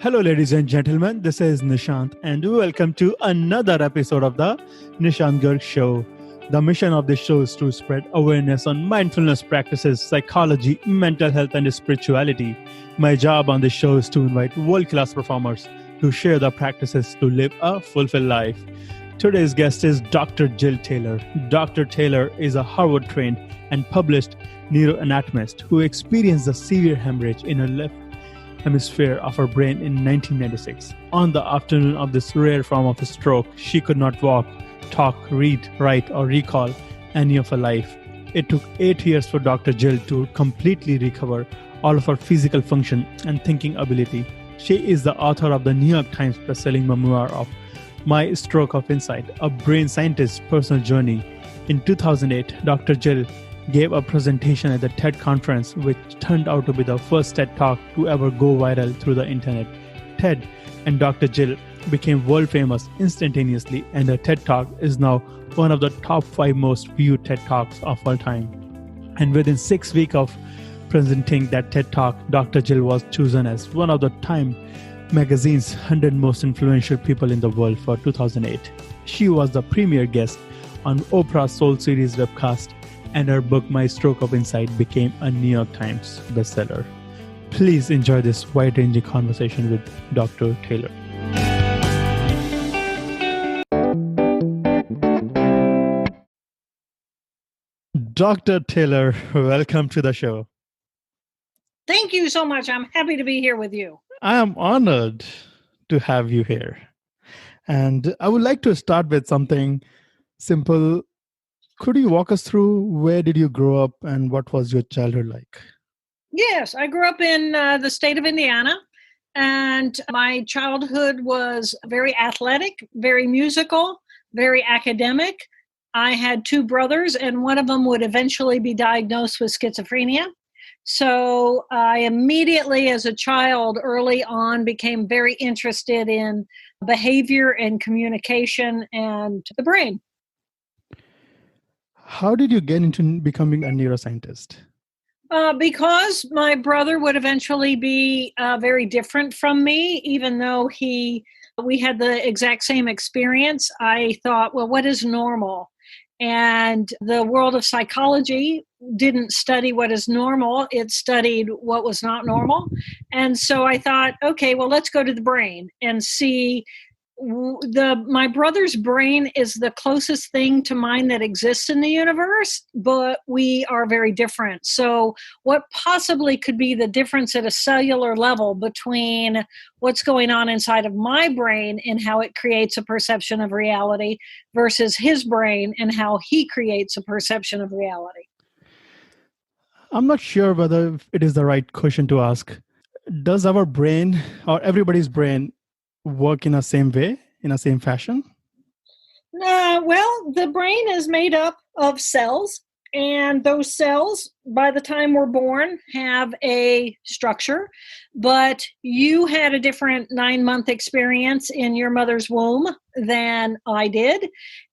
Hello, ladies and gentlemen. This is Nishant, and welcome to another episode of the Nishant Garg Show. The mission of this show is to spread awareness on mindfulness practices, psychology, mental health, and spirituality. My job on this show is to invite world-class performers to share the practices to live a fulfilled life. Today's guest is Dr. Jill Taylor. Dr. Taylor is a Harvard-trained and published neuroanatomist who experienced a severe hemorrhage in her left hemisphere of her brain in 1996. On the afternoon of this rare form of a stroke, she could not walk, talk, read, write, or recall any of her life. It took 8 years for Dr. Jill to completely recover all of her physical function and thinking ability. She is the author of the New York Times bestselling memoir of My Stroke of Insight, a brain scientist's personal journey. In 2008, Dr. Jill gave a presentation at the TED conference, which turned out to be the first TED Talk to ever go viral through the internet. TED and Dr. Jill became world famous instantaneously, and the TED Talk is now one of the top 5 most viewed TED Talks of all time. And within 6 weeks of presenting that TED Talk, Dr. Jill was chosen as one of the Time magazine's 100 most influential people in the world for 2008. She was the premier guest on Oprah's Soul Series webcast, and her book, My Stroke of Insight, became a New York Times bestseller. Please enjoy this wide-ranging conversation with Dr. Taylor. Dr. Taylor, welcome to the show. Thank you so much. I'm happy to be here with you. I am honored to have you here. And I would like to start with something simple. Could you walk us through where did you grow up and what was your childhood like? Yes, I grew up in the state of Indiana, and my childhood was very athletic, very musical, very academic. I had 2 brothers, and one of them would eventually be diagnosed with schizophrenia. So I immediately, as a child, early on, became very interested in behavior and communication and the brain. How did you get into becoming a neuroscientist? Because my brother would eventually be very different from me, even though we had the exact same experience. I thought, well, what is normal? And the world of psychology didn't study what is normal. It studied what was not normal. And so I thought, okay, well, let's go to the brain and see. My brother's brain is the closest thing to mine that exists in the universe, but we are very different. So what possibly could be the difference at a cellular level between what's going on inside of my brain and how it creates a perception of reality versus his brain and how he creates a perception of reality? I'm not sure whether it is the right question to ask. Does our brain or everybody's brain work in the same way, in the same fashion? Well, the brain is made up of cells, and those cells, by the time we're born, have a structure. But you had a different 9-month experience in your mother's womb than I did.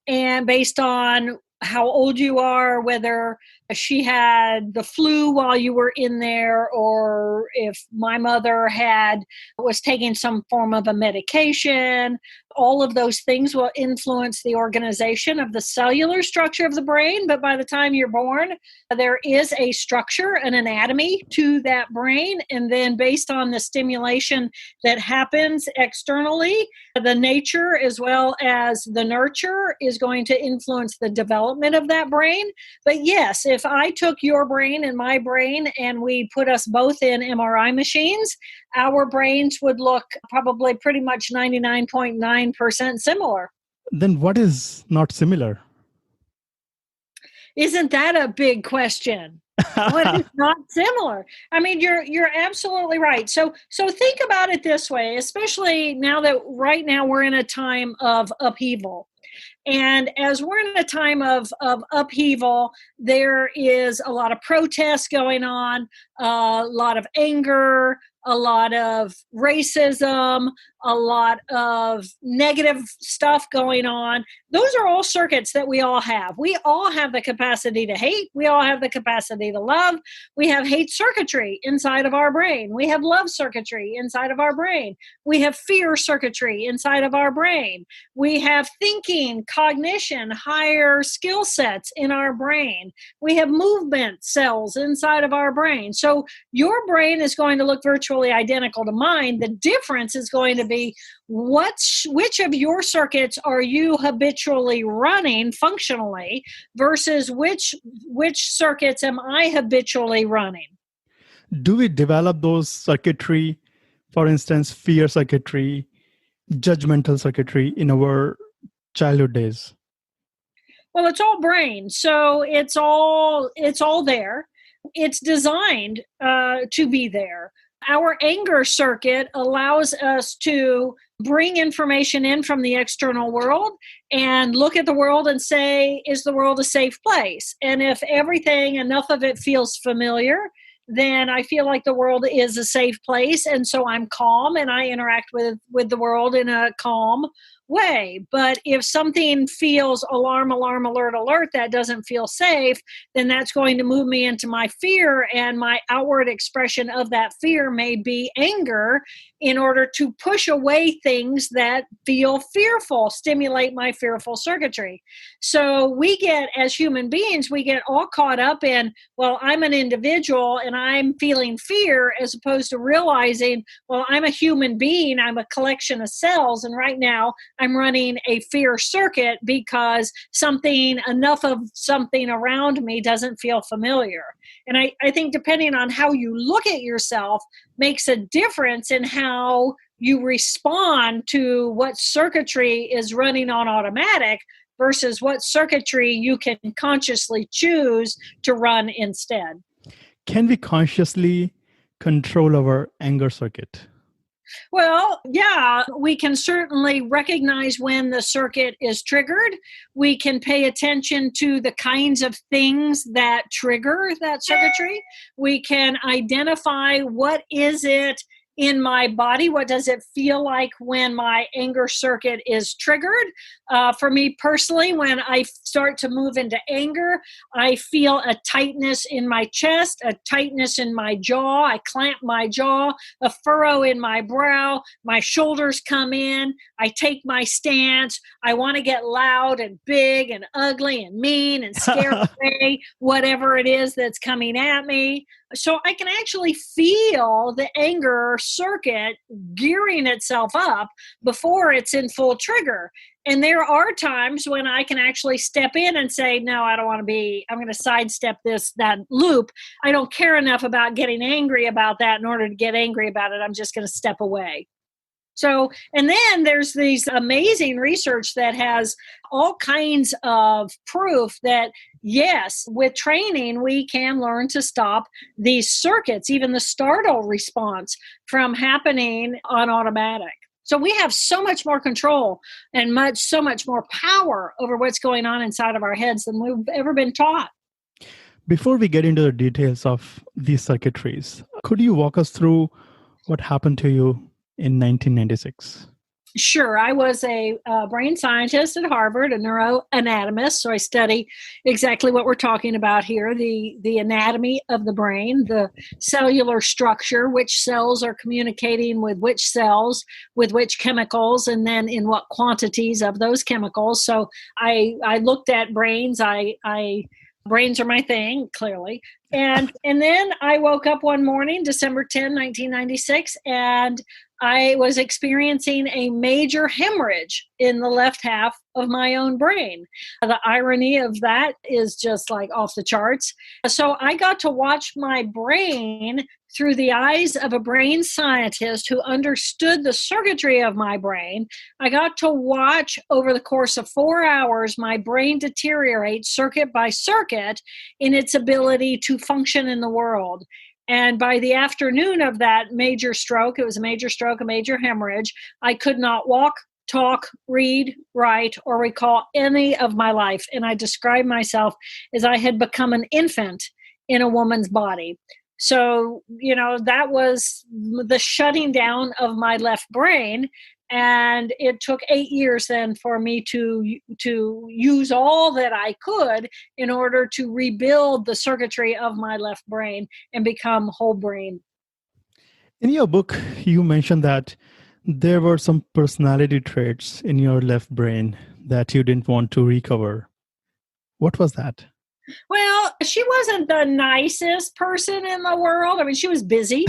And based on how old you are, whether she had the flu while you were in there, or if my mother was taking some form of a medication, all of those things will influence the organization of the cellular structure of the brain. But by the time you're born, there is a structure, an anatomy to that brain. And then based on the stimulation that happens externally, the nature as well as the nurture is going to influence the development of that brain. But yes, if I took your brain and my brain and we put us both in MRI machines, our brains would look probably pretty much 99.9% similar. Then what is not similar? Isn't that a big question? What is not similar? I mean, you're absolutely right. So think about it this way, especially now that right now we're in a time of upheaval. And as we're in a time of upheaval, there is a lot of protests going on, a lot of anger, a lot of racism, a lot of negative stuff going on. Those are all circuits that we all have. We all have the capacity to hate. We all have the capacity to love. We have hate circuitry inside of our brain. We have love circuitry inside of our brain. We have fear circuitry inside of our brain. We have thinking, cognition, higher skill sets in our brain. We have movement cells inside of our brain. So your brain is going to look virtually identical to mine. The difference is going to be which of your circuits are you habitually running functionally versus which circuits am I habitually running. Do we develop those circuitry, for instance, fear circuitry, judgmental circuitry in our childhood days? Well, it's all brain, so it's all there. It's designed to be there. Our anger circuit allows us to bring information in from the external world and look at the world and say, is the world a safe place? And if everything, enough of it feels familiar, then I feel like the world is a safe place. And so I'm calm and I interact with the world in a calm way. But if something feels alarm, alert, that doesn't feel safe, then that's going to move me into my fear, and my outward expression of that fear may be anger in order to push away things that feel fearful, stimulate my fearful circuitry. So we get, as human beings, we get all caught up in, well, I'm an individual and I'm feeling fear, as opposed to realizing, well, I'm a human being, I'm a collection of cells, and right now I'm running a fear circuit because enough of something around me doesn't feel familiar. And I think depending on how you look at yourself makes a difference in how you respond to what circuitry is running on automatic versus what circuitry you can consciously choose to run instead. Can we consciously control our anger circuit? Well, yeah, we can certainly recognize when the circuit is triggered. We can pay attention to the kinds of things that trigger that circuitry. We can identify what is it in my body? What does it feel like when my anger circuit is triggered? For me personally, when I start to move into anger, I feel a tightness in my chest, a tightness in my jaw. I clamp my jaw, a furrow in my brow. My shoulders come in. I take my stance. I want to get loud and big and ugly and mean and scare away whatever it is that's coming at me. So I can actually feel the anger circuit gearing itself up before it's in full trigger. And there are times when I can actually step in and say, no, I don't want to be, I'm going to sidestep that loop. I don't care enough about getting angry about that in order to get angry about it. I'm just going to step away. So, and then there's these amazing research that has all kinds of proof that, yes, with training, we can learn to stop these circuits, even the startle response, from happening on automatic. So we have so much more control and so much more power over what's going on inside of our heads than we've ever been taught. Before we get into the details of these circuitries, could you walk us through what happened to you in 1996? Sure. I was a brain scientist at Harvard, a neuroanatomist. So I study exactly what we're talking about here, the anatomy of the brain, the cellular structure, which cells are communicating with which cells, with which chemicals, and then in what quantities of those chemicals. So I looked at brains. Brains are my thing, clearly. And then I woke up one morning, December 10, 1996, and I was experiencing a major hemorrhage in the left half of my own brain. The irony of that is just like off the charts. So I got to watch my brain through the eyes of a brain scientist who understood the circuitry of my brain. I got to watch over the course of 4 hours my brain deteriorate circuit by circuit in its ability to function in the world. And by the afternoon of that major stroke, it was a major stroke, a major hemorrhage, I could not walk, talk, read, write, or recall any of my life. And I describe myself as I had become an infant in a woman's body. So, that was the shutting down of my left brain. And it took 8 years then for me to use all that I could in order to rebuild the circuitry of my left brain and become whole brain. In your book, you mentioned that there were some personality traits in your left brain that you didn't want to recover. What was that? Well, she wasn't the nicest person in the world. I mean, she was busy.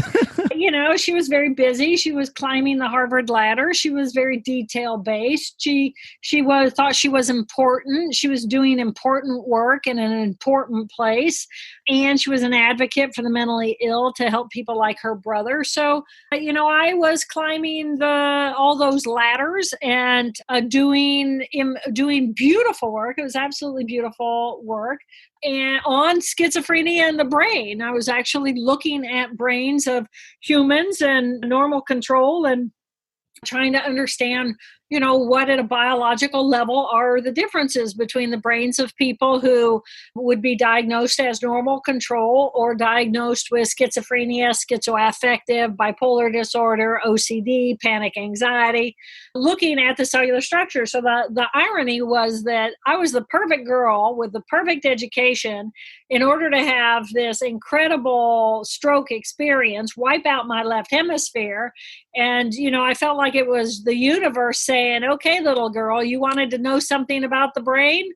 She was very busy. She was climbing the Harvard ladder. She was very detail based. Thought she was important. She was doing important work in an important place, and she was an advocate for the mentally ill to help people like her brother. So, I was climbing all those ladders and doing beautiful work. It was absolutely beautiful work. And on schizophrenia and the brain, I was actually looking at brains of humans and normal control and trying to understand, what at a biological level are the differences between the brains of people who would be diagnosed as normal control or diagnosed with schizophrenia, schizoaffective, bipolar disorder, OCD, panic anxiety, looking at the cellular structure. So the irony was that I was the perfect girl with the perfect education in order to have this incredible stroke experience, wipe out my left hemisphere. And, I felt like it was the universe saying, okay, little girl, you wanted to know something about the brain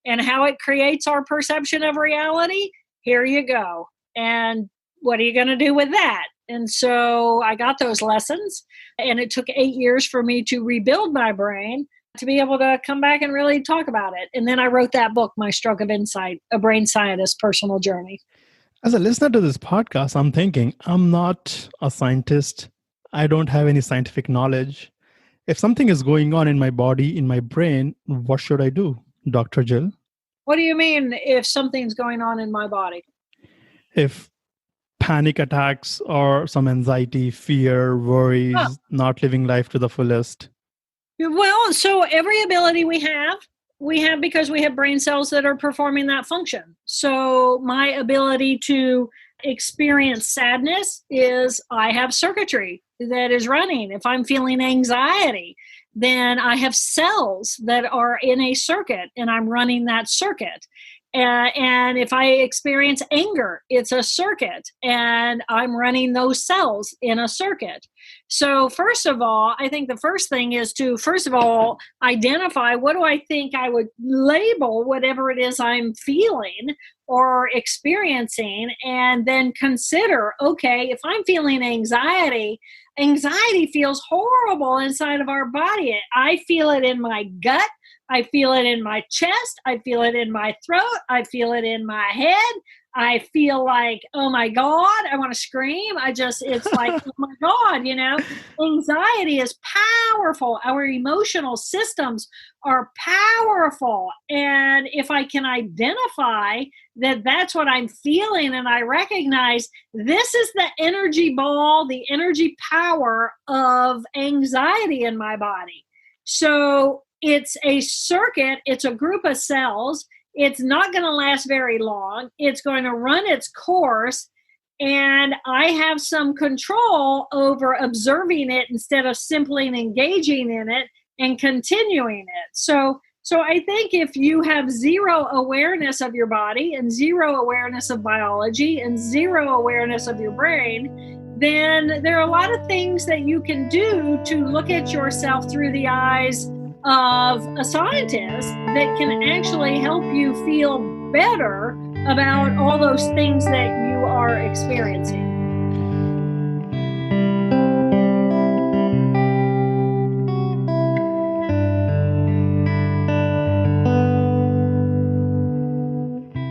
and how it creates our perception of reality? Here you go. And what are you going to do with that? And so I got those lessons, and it took 8 years for me to rebuild my brain to be able to come back and really talk about it. And then I wrote that book, My Stroke of Insight, A Brain Scientist's Personal Journey. As a listener to this podcast, I'm thinking, I'm not a scientist. I don't have any scientific knowledge. If something is going on in my body, in my brain, what should I do, Dr. Jill? What do you mean if something's going on in my body? If panic attacks or some anxiety, fear, worries, not living life to the fullest. Well, so every ability we have because we have brain cells that are performing that function. So my ability to experience sadness is I have circuitry that is running. If I'm feeling anxiety, then I have cells that are in a circuit and I'm running that circuit. And if I experience anger, it's a circuit and I'm running those cells in a circuit. So first of all, I think the first thing is to, first of all, identify what do I think I would label whatever it is I'm feeling or experiencing, and then consider, okay, if I'm feeling anxiety feels horrible inside of our body. I feel it in my gut. I feel it in my chest. I feel it in my throat. I feel it in my head. I feel like, oh my God, I want to scream. It's like, oh my God, anxiety is powerful. Our emotional systems are powerful. And if I can identify that that's what I'm feeling and I recognize this is the energy ball, the energy power of anxiety in my body. So it's a circuit, it's a group of cells. It's not going to last very long. It's going to run its course, and I have some control over observing it instead of simply engaging in it and continuing it. So I think if you have zero awareness of your body and zero awareness of biology and zero awareness of your brain, then there are a lot of things that you can do to look at yourself through the eyes of a scientist that can actually help you feel better about all those things that you are experiencing.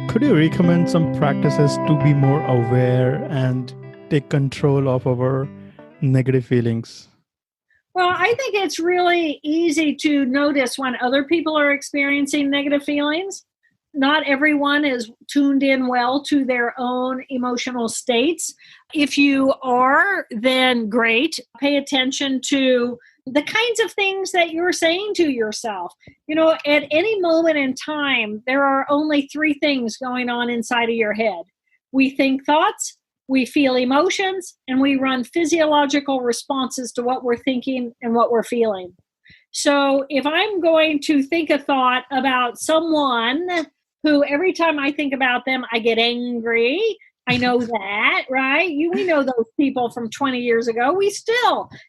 Could you recommend some practices to be more aware and take control of our negative feelings? Well, I think it's really easy to notice when other people are experiencing negative feelings. Not everyone is tuned in well to their own emotional states. If you are, then great. Pay attention to the kinds of things that you're saying to yourself. At any moment in time, there are only 3 things going on inside of your head. We think thoughts, we feel emotions, and we run physiological responses to what we're thinking and what we're feeling. So if I'm going to think a thought about someone who every time I think about them, I get angry. I know that, right? We know those people from 20 years ago.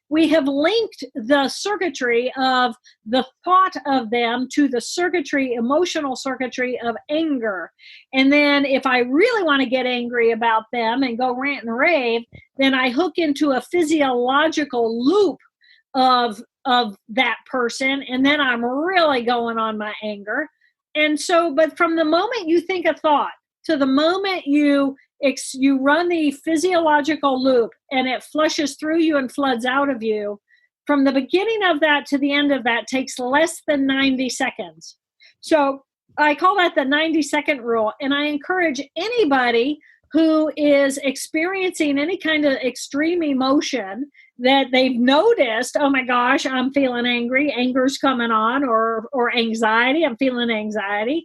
We have linked the circuitry of the thought of them to the emotional circuitry of anger. And then if I really want to get angry about them and go rant and rave, then I hook into a physiological loop of that person. And then I'm really going on my anger. And so, but from the moment you think a thought to the moment you run the physiological loop and it flushes through you and floods out of you, from the beginning of that to the end of that takes less than 90 seconds. So I call that the 90-second rule. And I encourage anybody who is experiencing any kind of extreme emotion that they've noticed, oh my gosh, I'm feeling angry, anger's coming on, or anxiety, I'm feeling anxiety.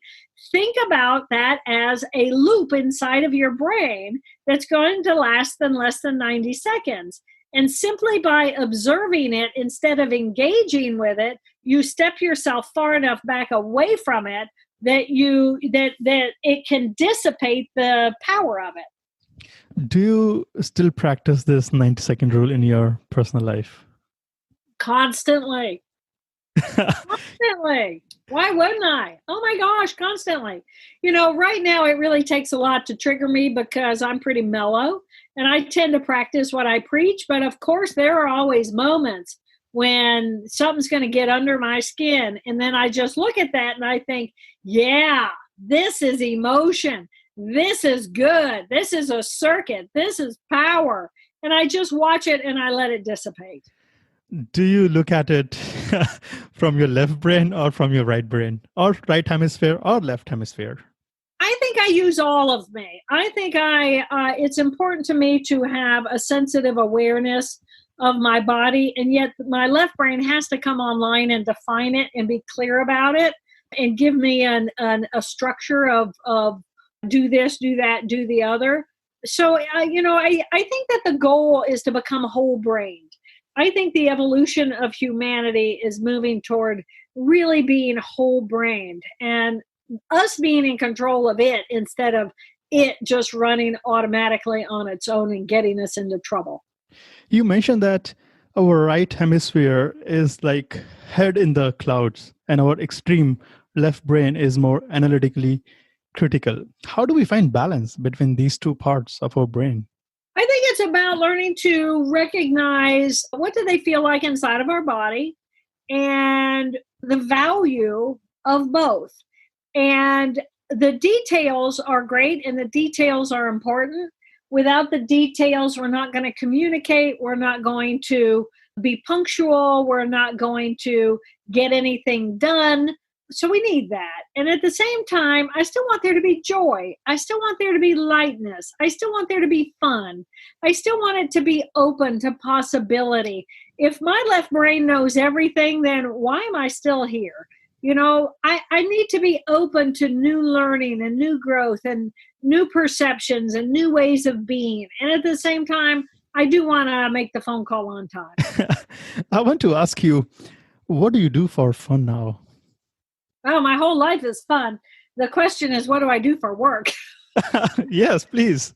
Think about that as a loop inside of your brain that's going to last less than 90 seconds. And simply by observing it instead of engaging with it, you step yourself far enough back away from it that it can dissipate the power of it. Do you still practice this 90-second rule in your personal life? Constantly. Constantly. Why wouldn't I? Oh my gosh, constantly. Right now it really takes a lot to trigger me because I'm pretty mellow and I tend to practice what I preach. But of course, there are always moments when something's going to get under my skin. And then I just look at that and I think, yeah, this is emotion. This is good. This is a circuit. This is power. And I just watch it and I let it dissipate. Do you look at it from your left brain or from your right brain, or right hemisphere or left hemisphere? I think I use all of me. I think it's important to me to have a sensitive awareness of my body, and yet my left brain has to come online and define it and be clear about it and give me a structure of do this, do that, do the other. So, I think that the goal is to become whole-brained. I think the evolution of humanity is moving toward really being whole-brained and us being in control of it instead of it just running automatically on its own and getting us into trouble. You mentioned that our right hemisphere is like head in the clouds and our extreme left brain is more analytically critical. How do we find balance between these two parts of our brain? I think it's about learning to recognize what do they feel like inside of our body and the value of both. And the details are great and the details are important. Without the details, we're not going to communicate. We're not going to be punctual. We're not going to get anything done. So we need that. And at the same time, I still want there to be joy. I still want there to be lightness. I still want there to be fun. I still want it to be open to possibility. If my left brain knows everything, then why am I still here? I need to be open to new learning and new growth and new perceptions and new ways of being. And at the same time, I do want to make the phone call on time. I want to ask you, what do you do for fun now? Oh, my whole life is fun. The question is, what do I do for work? Yes, please.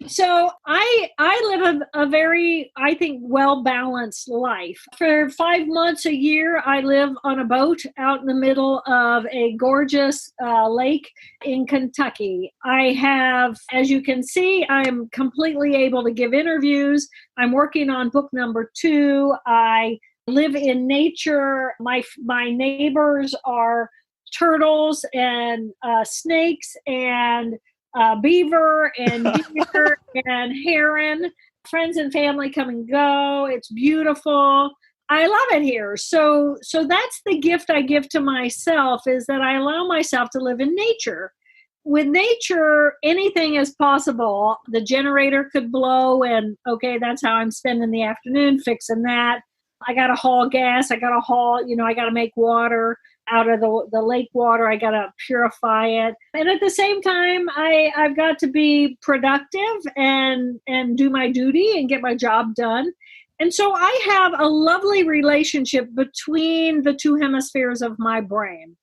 So I live a very, I think, well-balanced life. For 5 months a year, I live on a boat out in the middle of a gorgeous lake in Kentucky. I have, as you can see, I'm completely able to give interviews. I'm working on book number 2. I live in nature. My neighbors are turtles and snakes and beaver and deer and heron. Friends and family come and go. It's beautiful. I love it here. So that's the gift I give to myself, is that I allow myself to live in nature. With nature, anything is possible. The generator could blow and okay, that's how I'm spending the afternoon fixing that. I got to haul gas. I got to haul, I got to make water. out of the lake water. I got to purify it. And at the same time, I've got to be productive and do my duty and get my job done. And so I have a lovely relationship between the two hemispheres of my brain.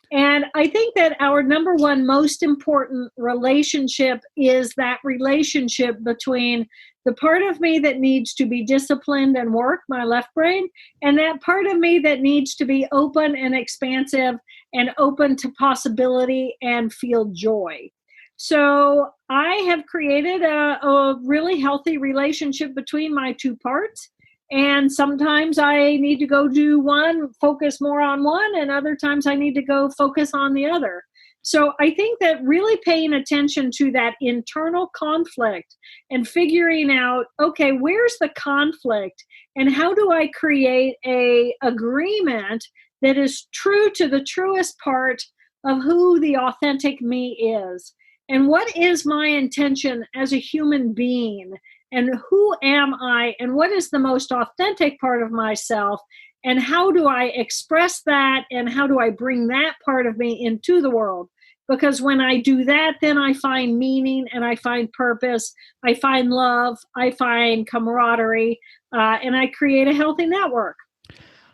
And I think that our number one most important relationship is that relationship between the part of me that needs to be disciplined and work, my left brain, and that part of me that needs to be open and expansive and open to possibility and feel joy. So I have created a really healthy relationship between my two parts. And sometimes I need to go do one, focus more on one, and other times I need to go focus on the other. So I think that really paying attention to that internal conflict and figuring out, okay, where's the conflict and how do I create a agreement that is true to the truest part of who the authentic me is? And what is my intention as a human being? And who am I? And what is the most authentic part of myself? And how do I express that? And how do I bring that part of me into the world? Because when I do that, then I find meaning and I find purpose. I find love. I find camaraderie. And I create a healthy network.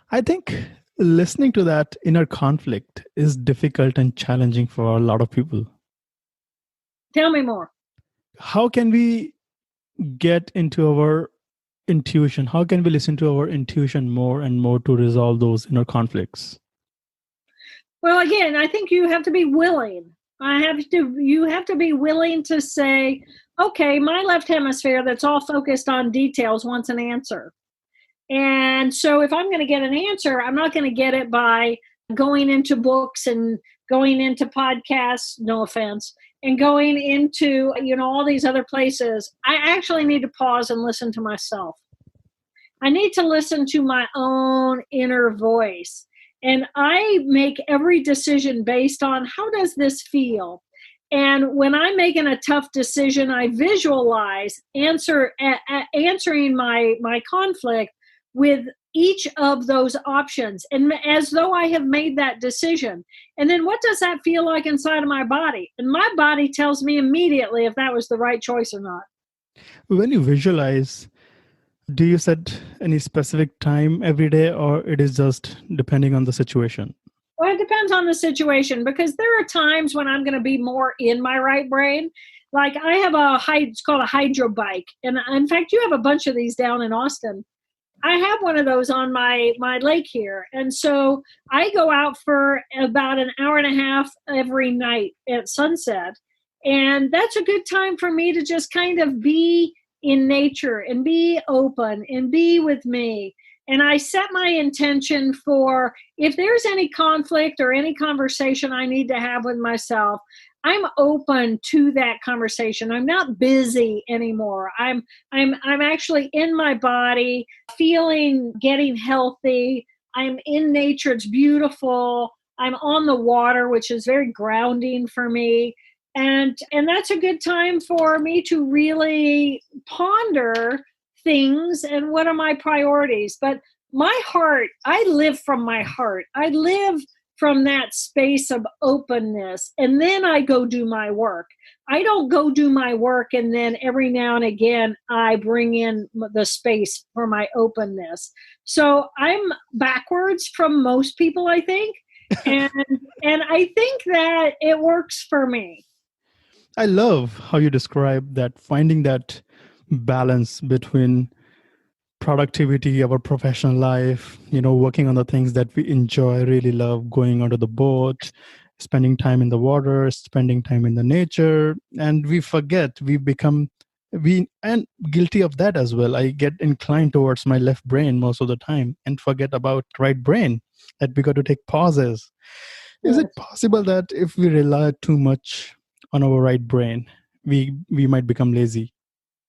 I think listening to that inner conflict is difficult and challenging for a lot of people. Tell me more. How can we get into our intuition? How can we listen to our intuition more and more to resolve those inner conflicts? Well, again, I think you have to be willing. You have to be willing to say, okay, my left hemisphere that's all focused on details wants an answer. And so if I'm going to get an answer, I'm not going to get it by going into books and going into podcasts, no offense, and going into, all these other places. I actually need to pause and listen to myself. I need to listen to my own inner voice. And I make every decision based on how does this feel? And when I'm making a tough decision, I visualize answering my conflict with each of those options, and as though I have made that decision. And then what does that feel like inside of my body? And my body tells me immediately if that was the right choice or not. When you visualize, do you set any specific time every day, or it is just depending on the situation? Well, it depends on the situation, because there are times when I'm going to be more in my right brain. Like I have it's called a hydro bike. And in fact, you have a bunch of these down in Austin. I have one of those on my lake here. And so I go out for about an hour and a half every night at sunset. And that's a good time for me to just kind of be in nature and be open and be with me. And I set my intention for if there's any conflict or any conversation I need to have with myself, I'm open to that conversation. I'm not busy anymore. I'm actually in my body, getting healthy. I'm in nature. It's beautiful. I'm on the water, which is very grounding for me. And that's a good time for me to really ponder things and what are my priorities. But my heart, I live from my heart. I live from that space of openness. And then I go do my work. I don't go do my work and then every now and again I bring in the space for my openness. So I'm backwards from most people, I think. And I think that it works for me. I love how you describe that, finding that balance between productivity, our professional life, working on the things that we enjoy, really love, going onto the boat, spending time in the water, spending time in the nature. And we forget, and guilty of that as well. I get inclined towards my left brain most of the time and forget about right brain, that we got to take pauses. Is it possible that if we rely too much on our right brain, we might become lazy?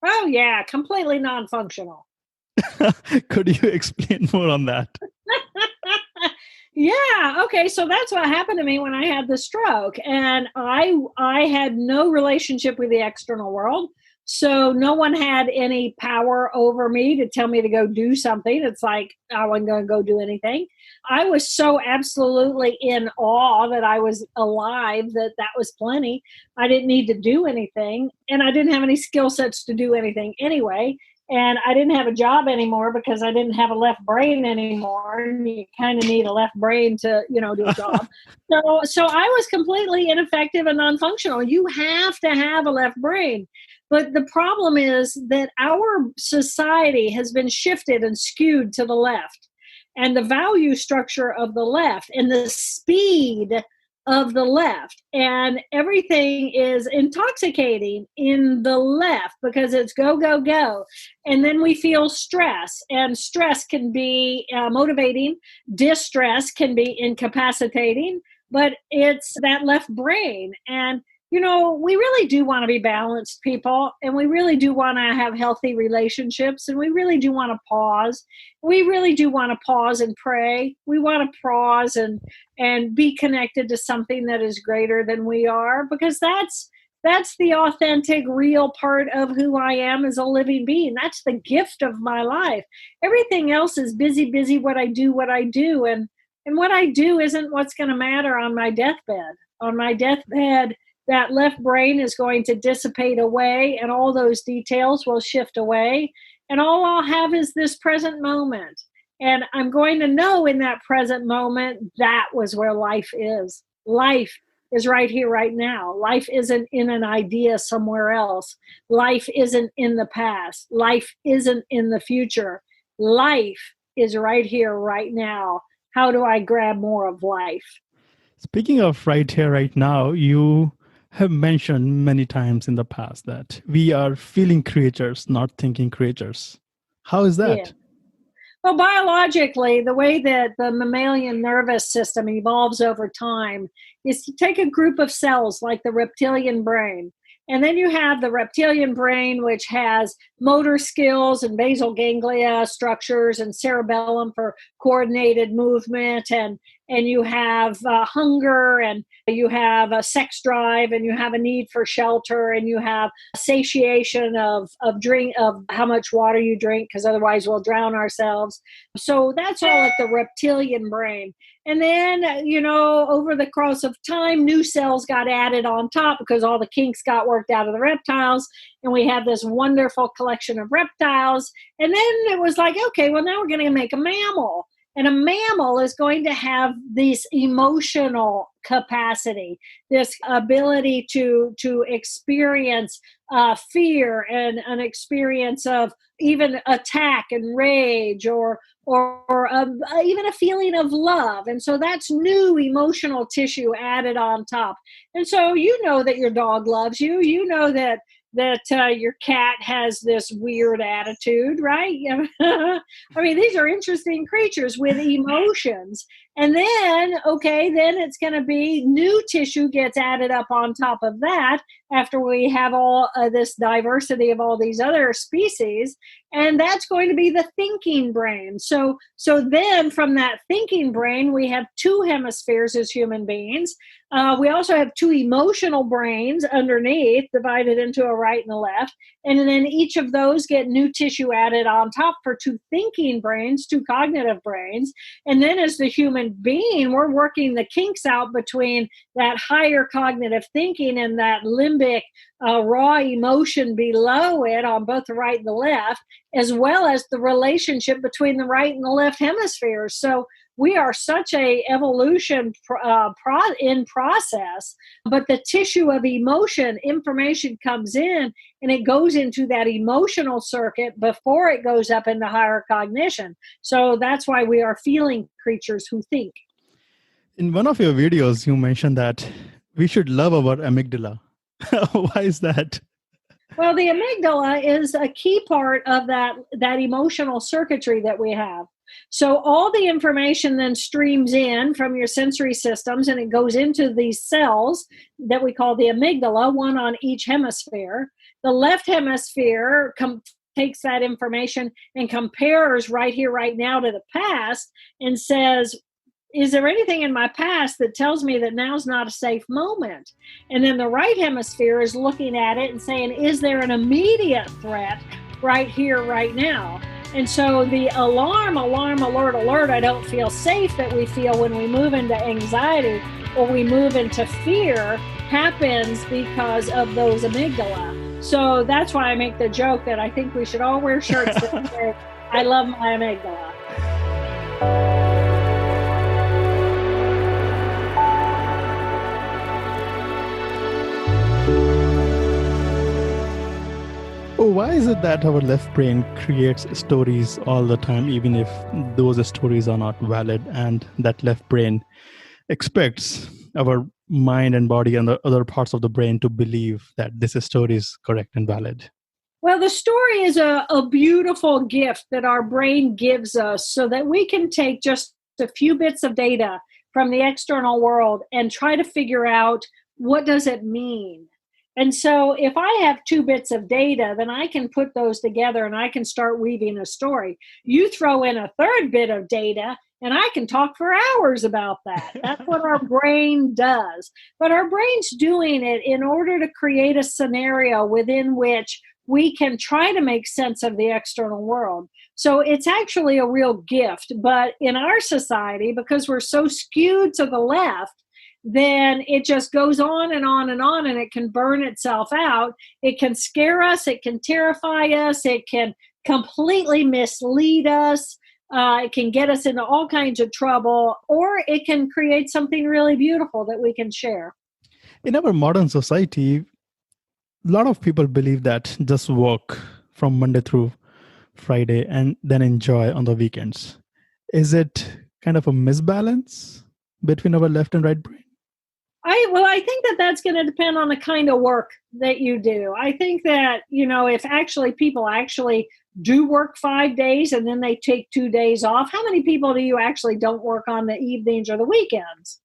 Oh yeah, completely non-functional. Could you explain more on that? Yeah. Okay. So that's what happened to me when I had the stroke. And I had no relationship with the external world. So no one had any power over me to tell me to go do something. It's like I wasn't going to go do anything. I was so absolutely in awe that I was alive that was plenty. I didn't need to do anything, and I didn't have any skill sets to do anything anyway. And I didn't have a job anymore because I didn't have a left brain anymore. And you kind of need a left brain to, do a job. So I was completely ineffective and non-functional. You have to have a left brain. But the problem is that our society has been shifted and skewed to the left. And the value structure of the left and the speed of the left, and everything is intoxicating in the left because it's go, go, go. And then we feel stress, and stress can be motivating. Distress can be incapacitating, but it's that left brain. And we really do want to be balanced people, and we really do want to have healthy relationships, and we really do want to pause. We really do want to pause and pray. We want to pause and be connected to something that is greater than we are, because that's the authentic, real part of who I am as a living being. That's the gift of my life. Everything else is busy, what I do. And what I do isn't what's going to matter on my deathbed. On my deathbed, that left brain is going to dissipate away, and all those details will shift away. And all I'll have is this present moment. And I'm going to know in that present moment, that was where life is. Life is right here, right now. Life isn't in an idea somewhere else. Life isn't in the past. Life isn't in the future. Life is right here, right now. How do I grab more of life? Speaking of right here, right now, you have mentioned many times in the past that we are feeling creatures, not thinking creatures. How is that? Yeah. Well, biologically, the way that the mammalian nervous system evolves over time is to take a group of cells like the reptilian brain. And then you have the reptilian brain, which has motor skills and basal ganglia structures and cerebellum for coordinated movement. And you have hunger, and you have a sex drive, and you have a need for shelter, and you have satiation of how much water you drink, because otherwise we'll drown ourselves. So that's all at the reptilian brain. And then, over the course of time, new cells got added on top because all the kinks got worked out of the reptiles. And we have this wonderful collection of reptiles. And then it was like, okay, well, now we're going to make a mammal. And a mammal is going to have this emotional capacity, this ability to experience fear and an experience of even attack and rage, or even a feeling of love. And so that's new emotional tissue added on top. And so that your dog loves you. That your cat has this weird attitude, right? I mean, these are interesting creatures with emotions. And then, then it's going to be new tissue gets added up on top of that after we have all this diversity of all these other species. And that's going to be the thinking brain. So then from that thinking brain, we have two hemispheres as human beings. We also have two emotional brains underneath, divided into a right and a left. And then each of those get new tissue added on top for two thinking brains, two cognitive brains. And then as the human being, we're working the kinks out between that higher cognitive thinking and that limbic raw emotion below it on both the right and the left, as well as the relationship between the right and the left hemispheres. So we are such a evolution in process, but the tissue of emotion, information comes in, and it goes into that emotional circuit before it goes up into higher cognition. So that's why we are feeling creatures who think. In one of your videos, you mentioned that we should love our amygdala. Why is that? Well, the amygdala is a key part of that emotional circuitry that we have. So all the information then streams in from your sensory systems, and it goes into these cells that we call the amygdala, one on each hemisphere. The left hemisphere takes that information and compares right here, right now to the past, and says, is there anything in my past that tells me that now's not a safe moment? And then the right hemisphere is looking at it and saying, is there an immediate threat right here, right now? And so the alarm, alert, I don't feel safe that we feel when we move into anxiety or we move into fear happens because of those amygdala. So that's why I make the joke that I think we should all wear shirts that say, I love my amygdala. Why is it that our left brain creates stories all the time, even if those stories are not valid, and that left brain expects our mind and body and the other parts of the brain to believe that this story is correct and valid? Well, the story is a beautiful gift that our brain gives us so that we can take just a few bits of data from the external world and try to figure out what does it mean. And so if I have 2 bits of data, then I can put those together and I can start weaving a story. You throw in a 3rd bit of data and I can talk for hours about that. That's what our brain does. But our brain's doing it in order to create a scenario within which we can try to make sense of the external world. So it's actually a real gift. But in our society, because we're so skewed to the left, then it just goes on and on and on, and it can burn itself out. It can scare us. It can terrify us. It can completely mislead us. It can get us into all kinds of trouble, or it can create something really beautiful that we can share. In our modern society, a lot of people believe that just work from Monday through Friday and then enjoy on the weekends. Is it kind of a misbalance between our left and right brain? I think that that's going to depend on the kind of work that you do. I think that, if actually people actually do work 5 days and then they take 2 days off, how many people do you actually don't work on the evenings or the weekends?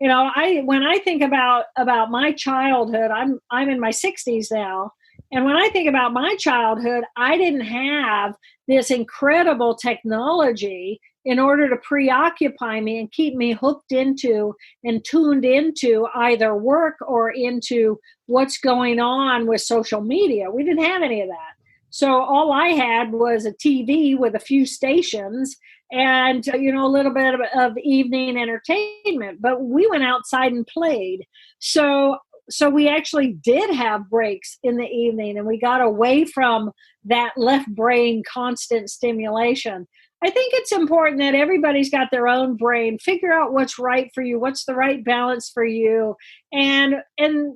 When I think about my childhood, I'm in my 60s now. And when I think about my childhood, I didn't have this incredible technology in order to preoccupy me and keep me hooked into and tuned into either work or into what's going on with social media. We didn't have any of that. So all I had was a TV with a few stations and, a little bit of evening entertainment. But we went outside and played. So we actually did have breaks in the evening, and we got away from that left brain constant stimulation. I think it's important that everybody's got their own brain, figure out what's right for you, what's the right balance for you, and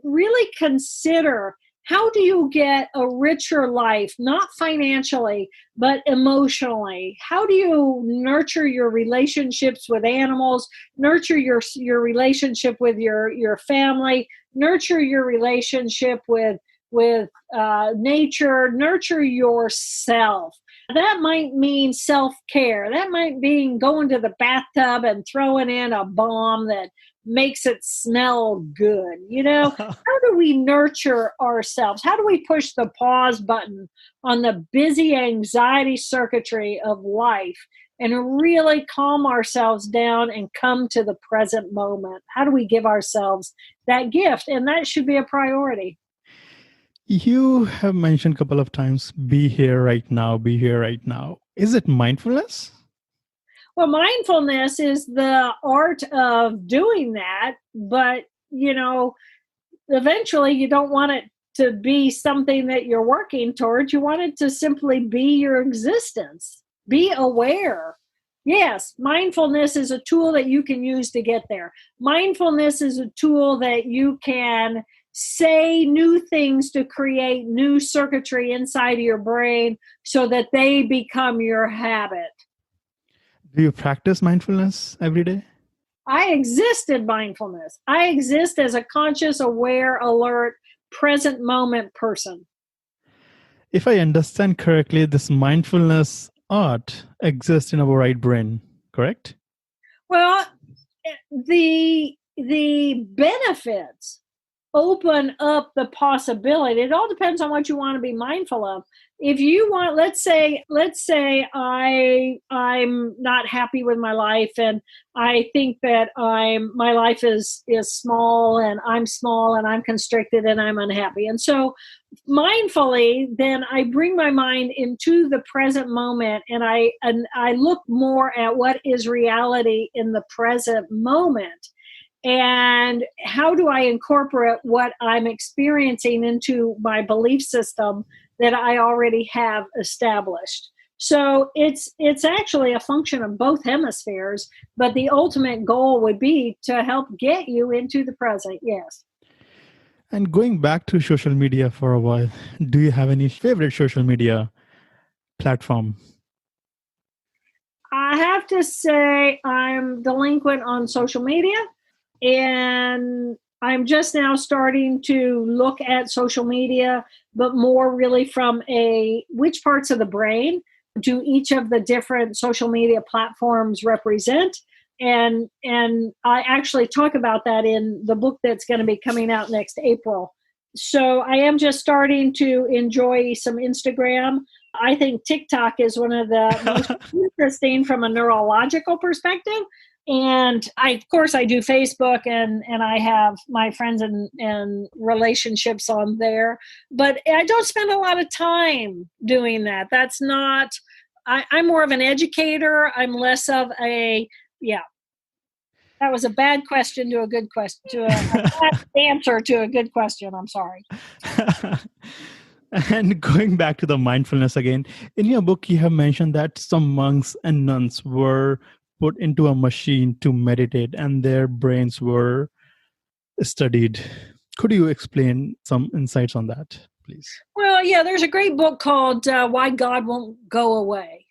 really consider, how do you get a richer life, not financially, but emotionally? How do you nurture your relationships with animals, nurture your relationship with your family, nurture your relationship with nature, nurture yourself? That might mean self-care. That might mean going to the bathtub and throwing in a balm that makes it smell good. How do we nurture ourselves? How do we push the pause button on the busy anxiety circuitry of life and really calm ourselves down and come to the present moment? How do we give ourselves that gift? And that should be a priority. You have mentioned a couple of times, be here right now, be here right now. Is it mindfulness? Well, mindfulness is the art of doing that, but, eventually you don't want it to be something that you're working towards. You want it to simply be your existence. Be aware. Yes, mindfulness is a tool that you can use to get there. Mindfulness is a tool that you can say new things to create new circuitry inside of your brain so that they become your habit. Do you practice mindfulness every day? I exist in mindfulness. I exist as a conscious, aware, alert, present moment person. If I understand correctly, this mindfulness art exists in our right brain, correct? Well, the benefits open up the possibility. It all depends on what you want to be mindful of. If you want, let's say I'm not happy with my life, and I think that my life is small, and I'm small, and I'm constricted, and I'm unhappy. And so mindfully, then I bring my mind into the present moment, and I look more at what is reality in the present moment. And how do I incorporate what I'm experiencing into my belief system that I already have established? So it's actually a function of both hemispheres, but the ultimate goal would be to help get you into the present. Yes. And going back to social media for a while, do you have any favorite social media platform? I have to say I'm delinquent on social media, and I'm just now starting to look at social media, but more really from which parts of the brain do each of the different social media platforms represent? And I actually talk about that in the book that's going to be coming out next April. So I am just starting to enjoy some Instagram. I think TikTok is one of the most interesting from a neurological perspective. And of course, I do Facebook, and I have my friends and relationships on there. But I don't spend a lot of time doing that. That's not, I'm more of an educator. I'm less of yeah. That was a bad question to a good question, to a bad answer to a good question. I'm sorry. And going back to the mindfulness again, in your book, you have mentioned that some monks and nuns were put into a machine to meditate and their brains were studied. Could you explain some insights on that, please? Well, yeah, there's a great book called Why God Won't Go Away.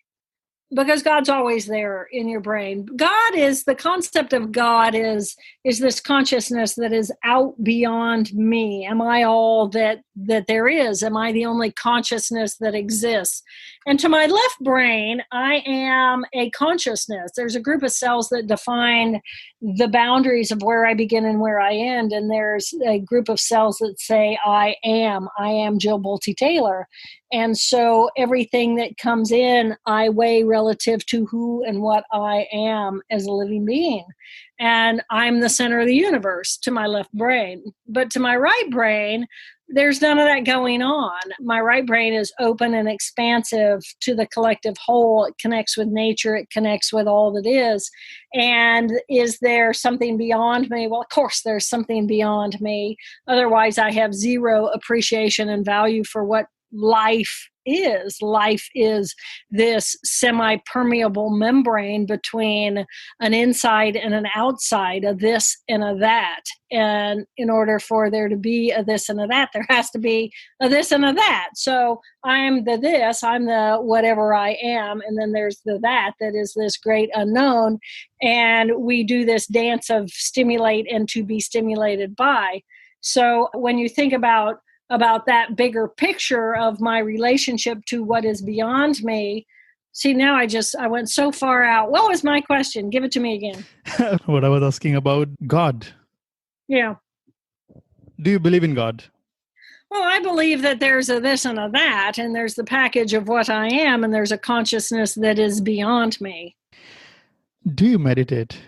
Because God's always there in your brain. The concept of God is this consciousness that is out beyond me. Am I all that there is? Am I the only consciousness that exists? And to my left brain, I am a consciousness. There's a group of cells that define the boundaries of where I begin and where I end. And there's a group of cells that say, I am Jill Bolte Taylor. And so everything that comes in, I weigh relative to who and what I am as a living being. And I'm the center of the universe to my left brain. But to my right brain, there's none of that going on. My right brain is open and expansive to the collective whole. It connects with nature. It connects with all that is. And is there something beyond me? Well, of course, there's something beyond me. Otherwise, I have zero appreciation and value for what life is. Life is this semi-permeable membrane between an inside and an outside, a this and a that. And in order for there to be a this and a that, there has to be a this and a that. So I'm the this, I'm the whatever I am, and then there's the that is this great unknown. And we do this dance of stimulate and to be stimulated by. So when you think about that bigger picture of my relationship to what is beyond me. See, now I went so far out. What was my question? Give it to me again. What I was asking about God. Yeah. Do you believe in God? Well, I believe that there's a this and a that, and there's the package of what I am, and there's a consciousness that is beyond me. Do you meditate?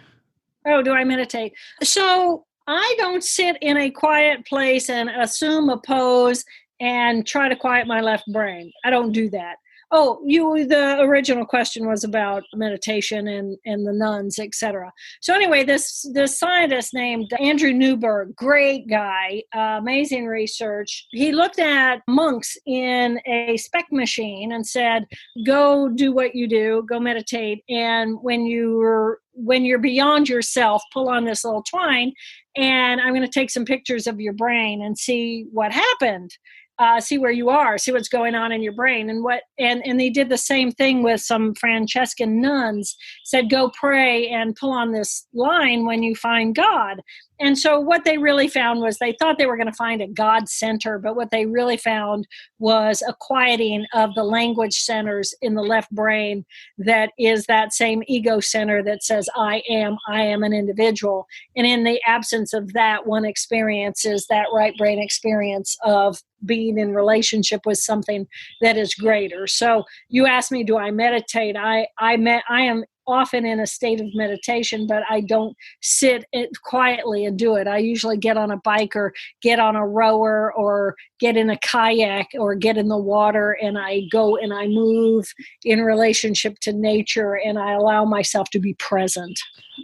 Oh, do I meditate? So I don't sit in a quiet place and assume a pose and try to quiet my left brain. I don't do that. Oh, the original question was about meditation and the nuns, etc. So anyway, this scientist named Andrew Newberg, great guy, amazing research. He looked at monks in a spec machine and said, go do what you do, go meditate. And when you're beyond yourself, pull on this little twine, and I'm going to take some pictures of your brain and see what happened. See where you are, see what's going on in your brain. And they did the same thing with some Franciscan nuns, said, go pray and pull on this line when you find God. And so what they really found was they thought they were going to find a God center, but what they really found was a quieting of the language centers in the left brain that is that same ego center that says, I am an individual. And in the absence of that, one experiences that right brain experience of being in relationship with something that is greater. So you asked me, do I meditate? I am often in a state of meditation, but I don't sit quietly and do it. I usually get on a bike or get on a rower or get in a kayak or get in the water, and I go and I move in relationship to nature, and I allow myself to be present.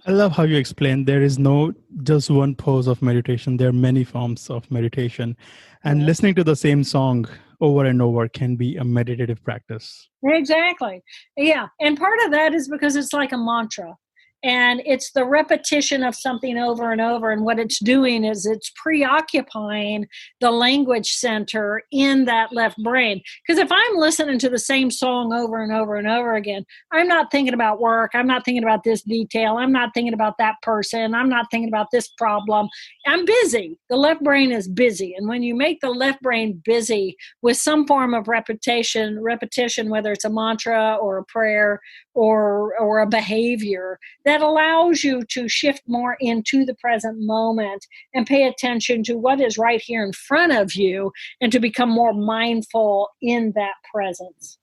I love how you explain there is no just one pose of meditation. There are many forms of meditation. And listening to the same song over and over can be a meditative practice. Exactly. Yeah. And part of that is because it's like a mantra. And it's the repetition of something over and over. And what it's doing is it's preoccupying the language center in that left brain. Because if I'm listening to the same song over and over and over again, I'm not thinking about work. I'm not thinking about this detail. I'm not thinking about that person. I'm not thinking about this problem. I'm busy. The left brain is busy. And when you make the left brain busy with some form of repetition, whether it's a mantra or a prayer or a behavior, that allows you to shift more into the present moment and pay attention to what is right here in front of you and to become more mindful in that presence.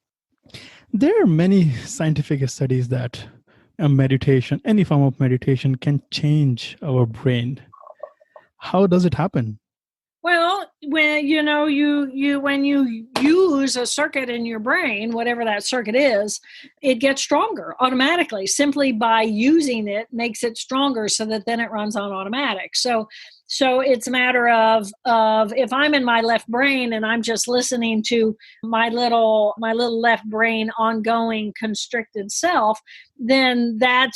There are many scientific studies that a meditation, any form of meditation, can change our brain. How does it happen? Well, when when you use a circuit in your brain, whatever that circuit is, it gets stronger automatically. Simply by using it makes it stronger, so that then it runs on automatic. So it's a matter of if I'm in my left brain and I'm just listening to my little left brain ongoing constricted self, then that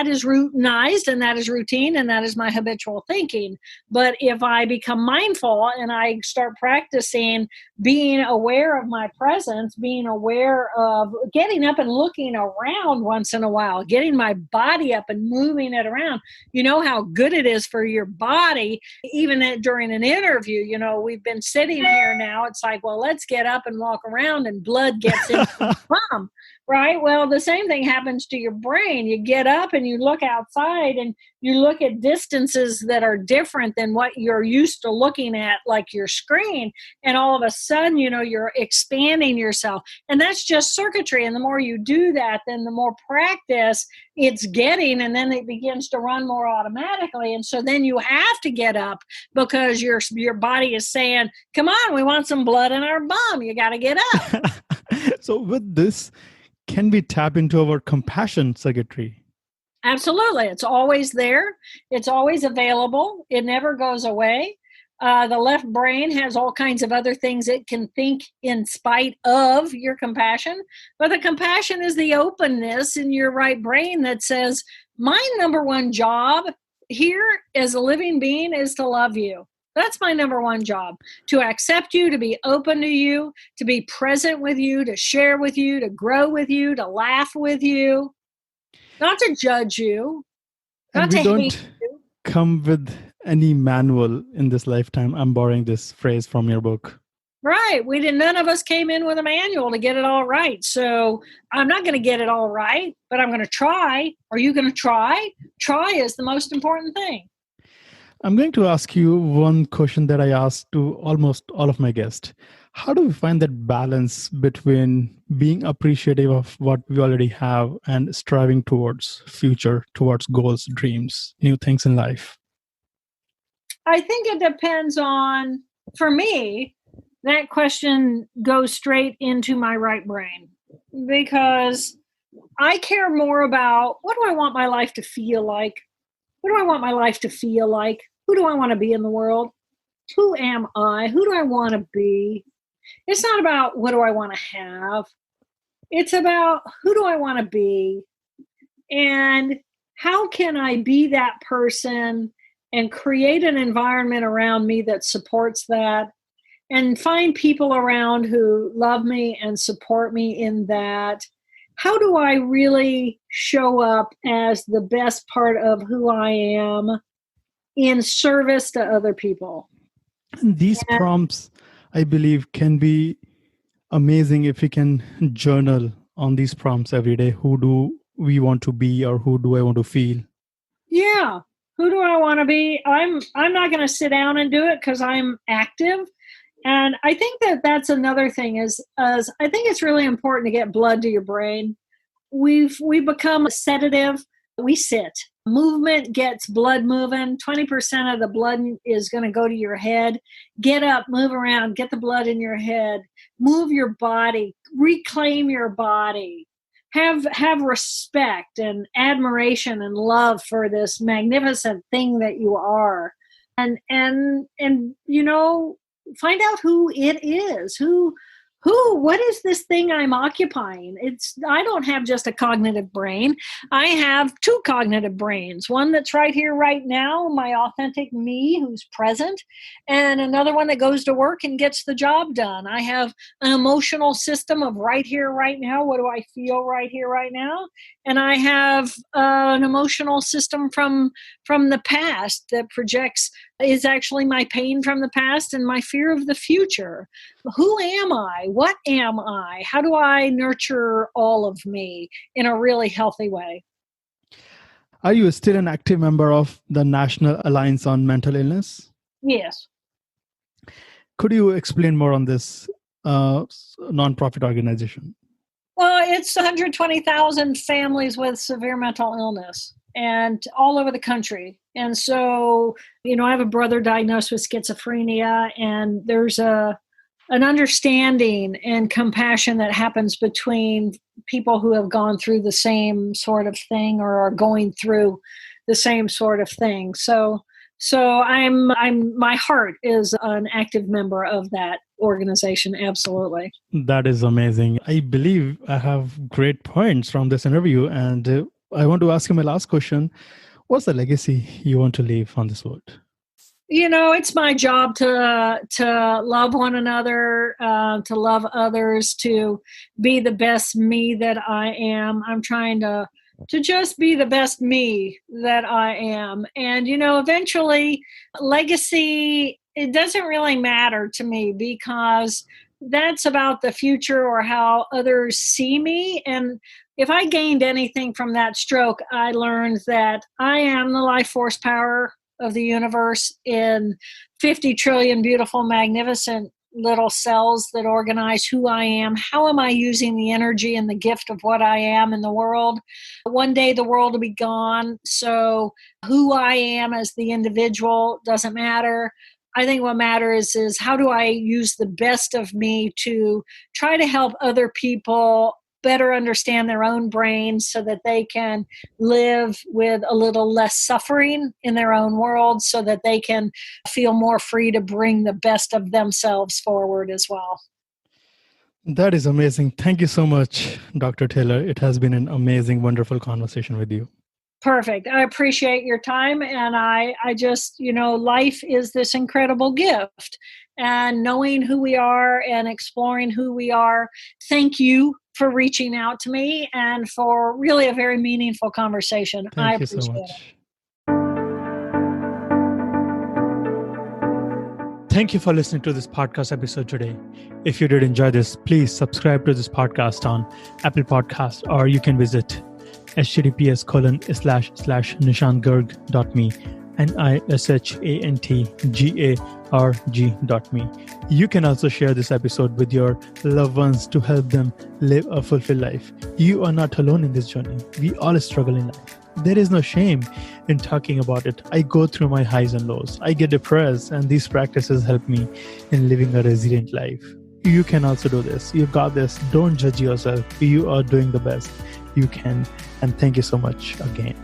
is routinized, and that is routine, and that is my habitual thinking. But if I become mindful and I start practicing being aware of my presence, being aware of getting up and looking around once in a while, getting my body up and moving it around, you know how good it is for your body. Even during an interview, we've been sitting here now. It's like, well, let's get up and walk around, and blood gets into the pump. Right? Well, the same thing happens to your brain. You get up and you look outside and you look at distances that are different than what you're used to looking at, like your screen. And all of a sudden, you're expanding yourself. And that's just circuitry. And the more you do that, then the more practice it's getting. And then it begins to run more automatically. And so then you have to get up because your body is saying, come on, we want some blood in our bum. You got to get up. So with this, can we tap into our compassion circuitry? Absolutely. It's always there. It's always available. It never goes away. The left brain has all kinds of other things it can think in spite of your compassion. But the compassion is the openness in your right brain that says, my number one job here as a living being is to love you. That's my number one job, to accept you, to be open to you, to be present with you, to share with you, to grow with you, to laugh with you, not to judge you, not to hate you. Come with any manual in this lifetime. I'm borrowing this phrase from your book. Right. None of us came in with a manual to get it all right. So I'm not going to get it all right, but I'm going to try. Are you going to try? Try is the most important thing. I'm going to ask you one question that I ask to almost all of my guests. How do we find that balance between being appreciative of what we already have and striving towards future, towards goals, dreams, new things in life? I think it depends on, for me, that question goes straight into my right brain, because I care more about, what do I want my life to feel like? What do I want my life to feel like? Who do I want to be in the world? Who am I? Who do I want to be? It's not about what do I want to have. It's about who do I want to be? And how can I be that person and create an environment around me that supports that, and find people around who love me and support me in that? How do I really show up as the best part of who I am in service to other people. These prompts, I believe, can be amazing if we can journal on these prompts every day. Who do we want to be, or who do I want to feel? Yeah. Who do I want to be? I'm not going to sit down and do it because I'm active. And I think that that's another thing is I think it's really important to get blood to your brain. We become a sedative. We sit. Movement gets blood moving. 20% of the blood is going to go to your head. Get up, move around, get the blood in your head. Move your body. Reclaim your body. Have respect and admiration and love for this magnificent thing that you are. And you know, find out who it is. What is this thing I'm occupying? I don't have just a cognitive brain. I have two cognitive brains. One that's right here, right now, my authentic me who's present, and another one that goes to work and gets the job done. I have an emotional system of right here, right now. What do I feel right here, right now? And I have an emotional system from the past that projects is actually my pain from the past and my fear of the future. Who am I? What am I? How do I nurture all of me in a really healthy way? Are you still an active member of the National Alliance on Mental Illness? Yes. Could you explain more on this nonprofit organization? Well, it's 120,000 families with severe mental illness and all over the country. And so, you know, I have a brother diagnosed with schizophrenia, and there's an understanding and compassion that happens between people who have gone through the same sort of thing or are going through the same sort of thing. So my heart is an active member of that organization. Absolutely. That is amazing. I believe I have great points from this interview, and I want to ask you my last question. What's the legacy you want to leave on this world? You know, it's my job to love one another, to love others, to be the best me that I am. I'm trying to just be the best me that I am. And, you know, eventually legacy, it doesn't really matter to me because that's about the future or how others see me. And if I gained anything from that stroke, I learned that I am the life force power of the universe in 50 trillion beautiful, magnificent little cells that organize who I am. How am I using the energy and the gift of what I am in the world? One day the world will be gone. So who I am as the individual doesn't matter. I think what matters is how do I use the best of me to try to help other people better understand their own brains so that they can live with a little less suffering in their own world, so that they can feel more free to bring the best of themselves forward as well. That is amazing. Thank you so much, Dr. Taylor. It has been an amazing, wonderful conversation with you. Perfect. I appreciate your time. And I just, you know, life is this incredible gift. And knowing who we are and exploring who we are. Thank you for reaching out to me and for really a very meaningful conversation. I appreciate so much. it. Thank you for listening to this podcast episode today. If you did enjoy this, please subscribe to this podcast on Apple Podcasts, or you can visit https://nishantgarg.me, nishantgarg.me. You can also share this episode with your loved ones to help them live a fulfilled life. You are not alone in this journey. We all struggle in life. There is no shame in talking about it. I go through my highs and lows. I get depressed, and these practices help me in living a resilient life. You can also do this. You got this. Don't judge yourself. You are doing the best you can. And thank you so much again.